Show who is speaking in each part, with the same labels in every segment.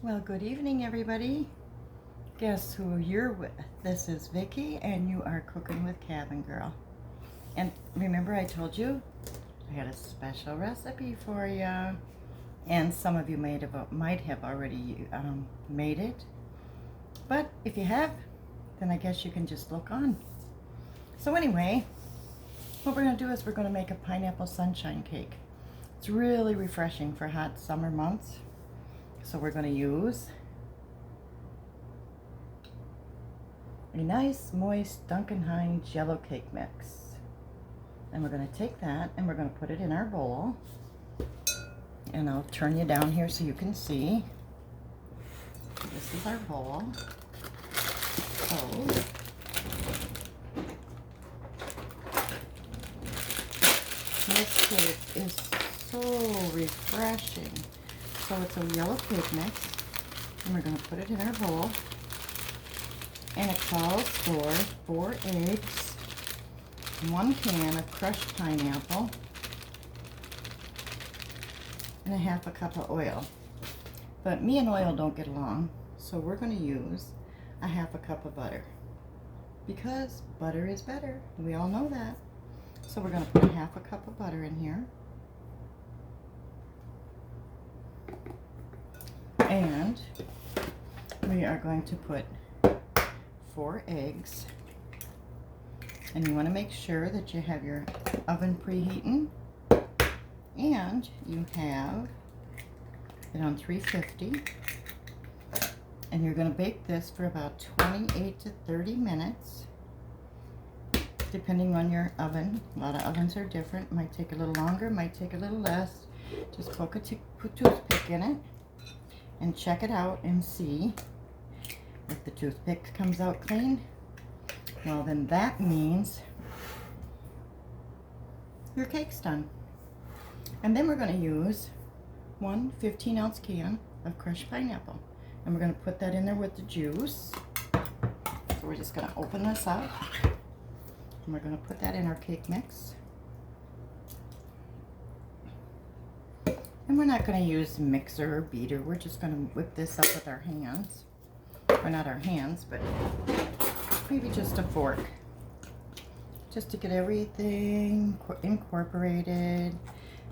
Speaker 1: Well, good evening, everybody. Guess who you're with? This is Vicki, and you are cooking with Cabingirl. And remember, I told you I had a special recipe for you, and some of you might have already made it. But if you have, then I guess you can just look on. So anyway, what we're going to do is we're going to make a pineapple sunshine cake. It's really refreshing for hot summer months. So we're going to use a nice moist Duncan Hines Jello cake mix. And we're going to take that and we're going to put it in our bowl. And I'll turn you down here so you can see. This is our bowl. So this cake is so refreshing. So it's a yellow cake mix, and we're going to put it in our bowl. And it calls for 4 eggs, 1 can of crushed pineapple, and a half a cup of oil. But me and oil don't get along, so we're going to use a half a cup of butter. Because butter is better. We all know that. So we're going to put a half a cup of butter in here. And we are going to put 4 eggs. And you want to make sure that you have your oven preheating. And you have it on 350. And you're going to bake this for about 28 to 30 minutes. Depending on your oven. A lot of ovens are different. Might take a little longer, might take a little less. Just poke a toothpick in it and check it out and see if the toothpick comes out clean. Well, then that means your cake's done. And then we're going to use one 15-ounce can of crushed pineapple. And we're going to put that in there with the juice. So we're just going to open this up. And we're going to put that in our cake mix. And we're not going to use mixer or beater. We're just going to whip this up with our hands. Or not our hands, but maybe just a fork. Just to get everything incorporated.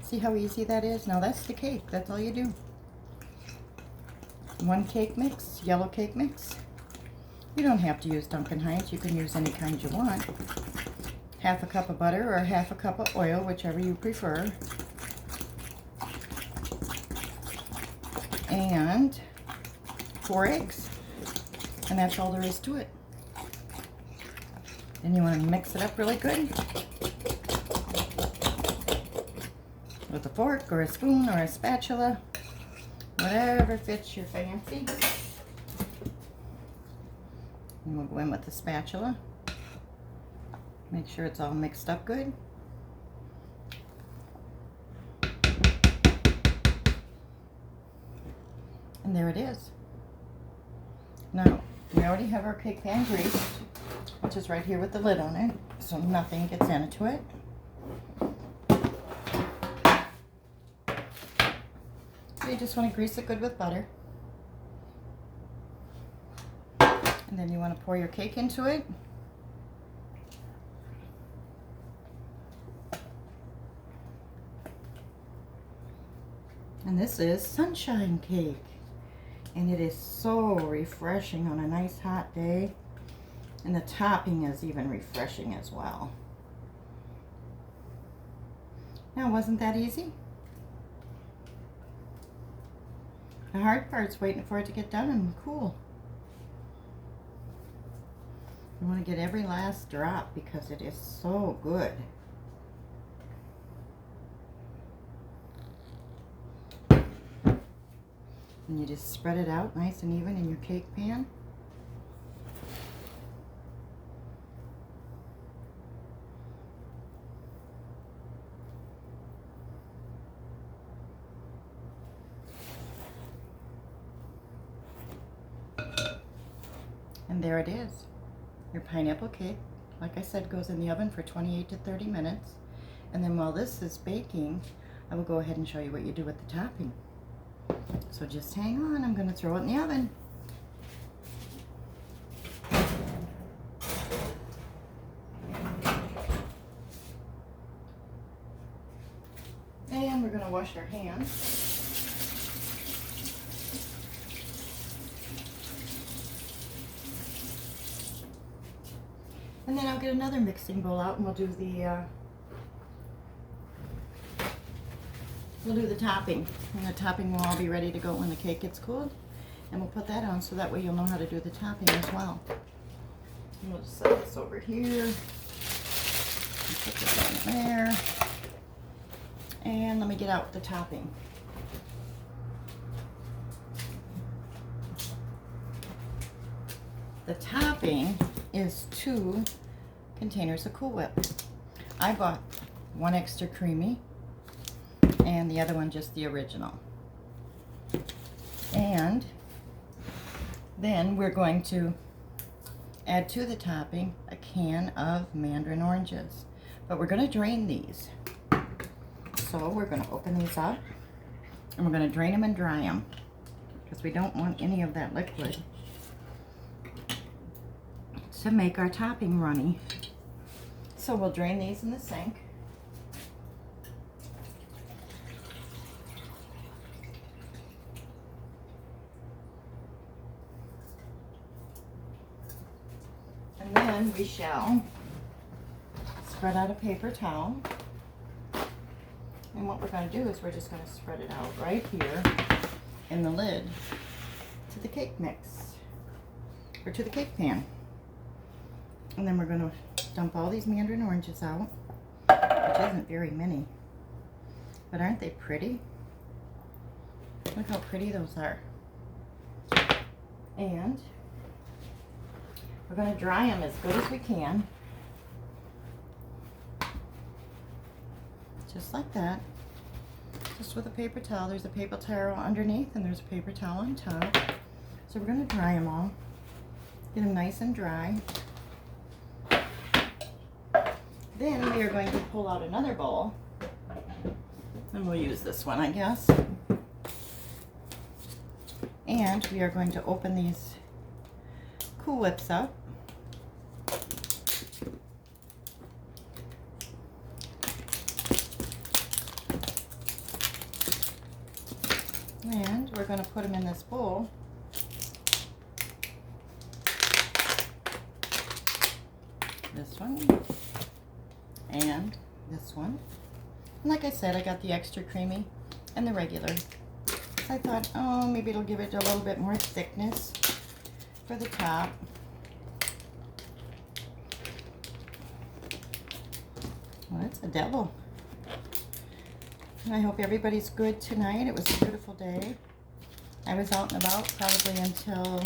Speaker 1: See how easy that is? Now that's the cake. That's all you do. 1 cake mix, yellow cake mix. You don't have to use Duncan Hines. You can use any kind you want. Half a cup of butter or half a cup of oil, whichever you prefer. And 4 eggs. And that's all there is to it. And you want to mix it up really good with a fork or a spoon or a spatula, whatever fits your fancy. And we'll go in with the spatula. Make sure it's all mixed up good. And there it is. Now, we already have our cake pan greased, which is right here with the lid on it, so nothing gets into it. So you just want to grease it good with butter. And then you want to pour your cake into it. And this is sunshine cake. And it is so refreshing on a nice hot day. And the topping is even refreshing as well. Now, wasn't that easy? The hard part's waiting for it to get done and cool. You want to get every last drop because it is so good. And you just spread it out nice and even in your cake pan. And there it is. Your pineapple cake, like I said, goes in the oven for 28 to 30 minutes. And then while this is baking, I will go ahead and show you what you do with the topping. So just hang on, I'm gonna throw it in the oven. And we're gonna wash our hands. And then I'll get another mixing bowl out and we'll do the topping. And the topping will all be ready to go when the cake gets cooled. And we'll put that on so that way you'll know how to do the topping as well. And we'll just set this over here. And put this on there. And let me get out the topping. The topping is 2 containers of Cool Whip. I bought 1 extra creamy and the other one just the original. And then we're going to add to the topping a can of mandarin oranges. But we're going to drain these. So we're going to open these up and we're going to drain them and dry them because we don't want any of that liquid to make our topping runny. So we'll drain these in the sink. And then we shall spread out a paper towel. And what we're going to do is we're just going to spread it out right here in the lid to the cake mix, or to the cake pan. And then we're going to dump all these mandarin oranges out, which isn't very many. But aren't they pretty? Look how pretty those are. And we're going to dry them as good as we can. Just like that. Just with a paper towel. There's a paper towel underneath and there's a paper towel on top. So we're going to dry them all. Get them nice and dry. Then we are going to pull out another bowl. And we'll use this one, I guess. And we are going to open these Cool Whips up. And we're going to put them in this bowl. This one. And this one. And like I said, I got the extra creamy and the regular. So I thought, oh, maybe it'll give it a little bit more thickness for the top. Well, it's a devil. And I hope everybody's good tonight. It was a beautiful day. I was out and about probably until,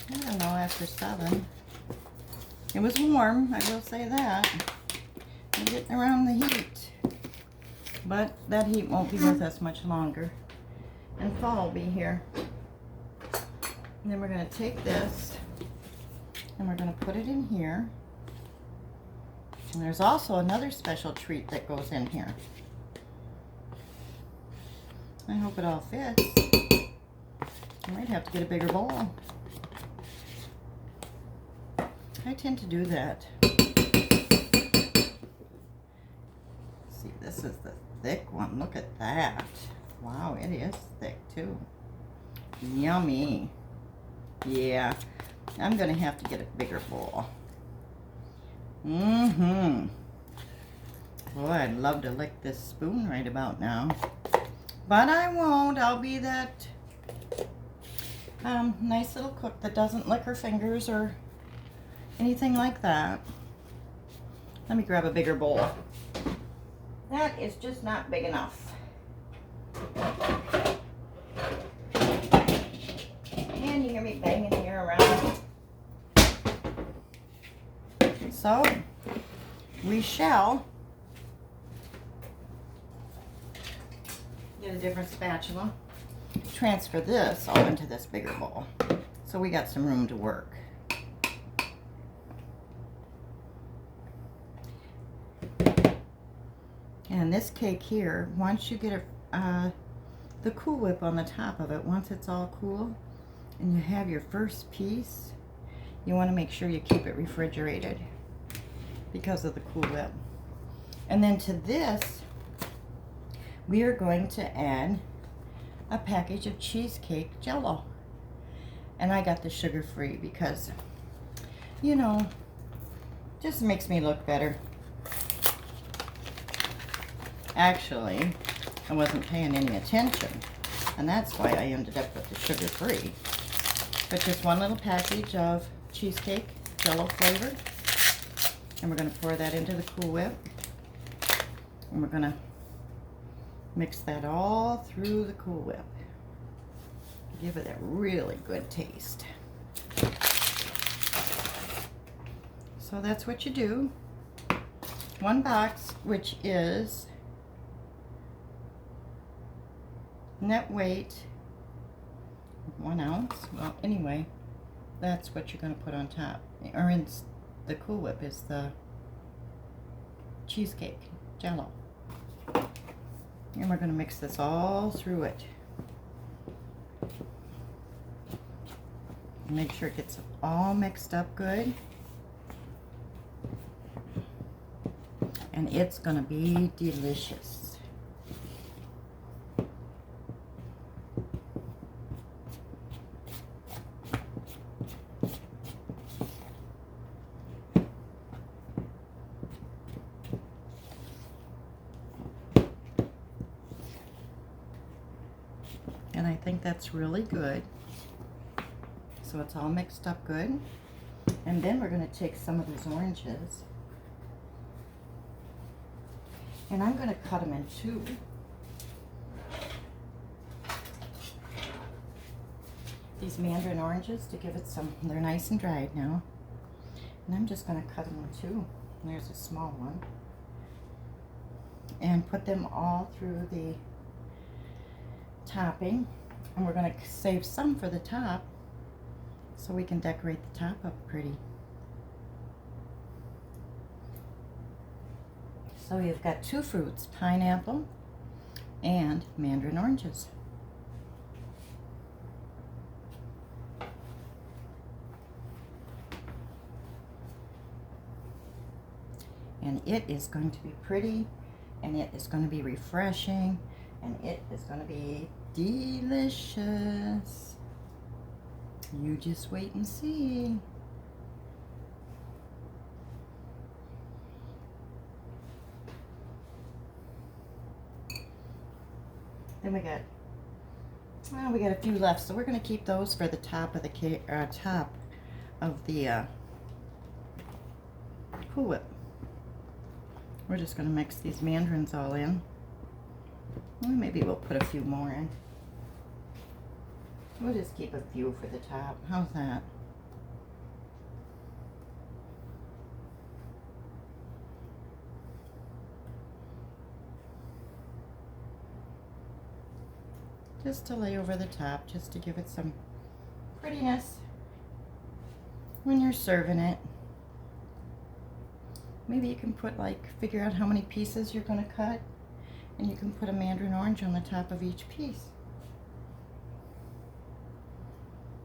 Speaker 1: I don't know, after 7. It was warm, I will say that. I'm getting around the heat. But that heat won't be with us much longer. And fall will be here. And then we're going to take this and we're going to put it in here. And there's also another special treat that goes in here. I hope it all fits. I might have to get a bigger bowl. I tend to do that. See, this is the thick one. Look at that. Wow, it is thick too. Yummy. Yeah, I'm going to have to get a bigger bowl. Boy, I'd love to lick this spoon right about now. But I won't. I'll be that nice little cook that doesn't lick her fingers or anything like that. Let me grab a bigger bowl. That is just not big enough. And you hear me banging here around. So, we shall get a different spatula, transfer this all into this bigger bowl. So we got some room to work. And this cake here, once you get it the Cool Whip on the top of it. Once it's all cool and you have your first piece, you want to make sure you keep it refrigerated because of the Cool Whip. And then to this, we are going to add a package of cheesecake Jello. And I got the sugar-free because, you know, just makes me look better. Actually, I wasn't paying any attention, and that's why I ended up with the sugar-free. But just one little package of cheesecake Jello flavor, and we're going to pour that into the Cool Whip, and we're going to mix that all through the Cool Whip. Give it a really good taste. So that's what you do. One box, which is net weight 1 ounce. Well, anyway, that's what you're going to put on top. Or in the Cool Whip is the cheesecake Jello. And we're going to mix this all through it. Make sure it gets all mixed up good. And it's going to be delicious. And I think that's really good. So it's all mixed up good. And then we're going to take some of these oranges. And I'm going to cut them in two. These mandarin oranges to give it some, they're nice and dried now. And I'm just going to cut them in two. And there's a small one. And put them all through the topping. And we're going to save some for the top, so we can decorate the top up pretty. So you've got two fruits, pineapple and mandarin oranges. And it is going to be pretty, and it is going to be refreshing, and it is going to be delicious. You just wait and see. Then we got, well, we got a few left, so we're going to keep those for the top of the cake, top of the Cool Whip. We're just going to mix these mandarins all in. Well, maybe we'll put a few more in. We'll just keep a few for the top. How's that? Just to lay over the top, just to give it some prettiness when you're serving it. Maybe you can put, like, figure out how many pieces you're going to cut, and you can put a mandarin orange on the top of each piece.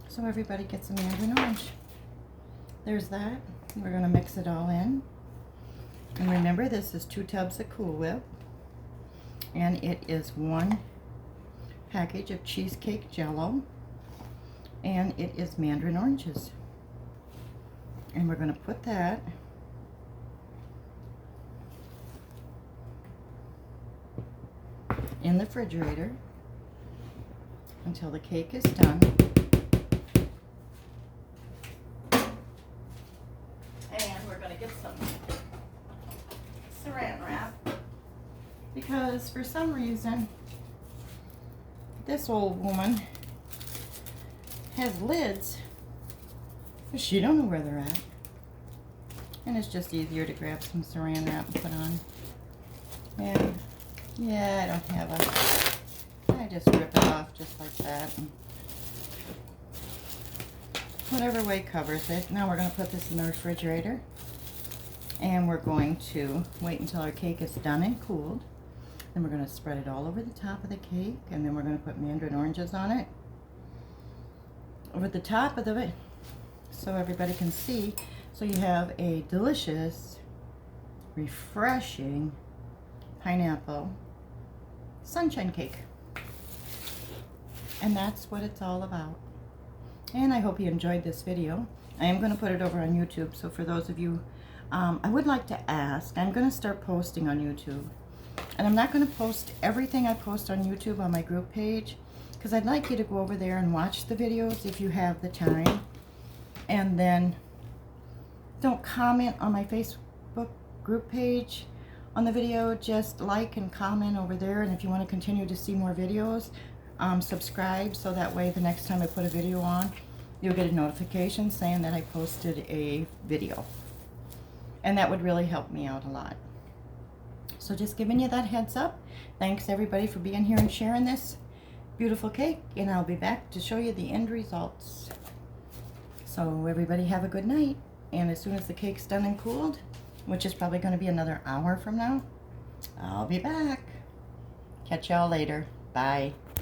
Speaker 1: So everybody gets a mandarin orange. There's that. We're going to mix it all in. And remember, this is 2 tubs of Cool Whip. And it is 1 package of cheesecake Jello. And it is mandarin oranges. And we're going to put that in the refrigerator until the cake is done. And we're going to get some saran wrap, because for some reason this old woman has lids, but she don't know where they're at. And it's just easier to grab some saran wrap and put on. And yeah, I don't have a, I just rip it off just like that. And whatever way covers it. Now we're going to put this in the refrigerator. And we're going to wait until our cake is done and cooled. Then we're going to spread it all over the top of the cake, and then we're going to put mandarin oranges on it over the top of it so everybody can see. So you have a delicious, refreshing pineapple sunshine cake. And that's what it's all about. And I hope you enjoyed this video. I am going to put it over on YouTube, so for those of you, I would like to ask, I'm going to start posting on YouTube. And I'm not going to post everything I post on YouTube on my group page, because I'd like you to go over there and watch the videos if you have the time. And then don't comment on my Facebook group page on the video, just like and comment over there. And if you want to continue to see more videos, subscribe, so that way the next time I put a video on, you'll get a notification saying that I posted a video. And that would really help me out a lot. So just giving you that heads up. Thanks everybody for being here and sharing this beautiful cake, and I'll be back to show you the end results. So everybody have a good night, and as soon as the cake's done and cooled, which is probably going to be another hour from now, I'll be back. Catch y'all later. Bye.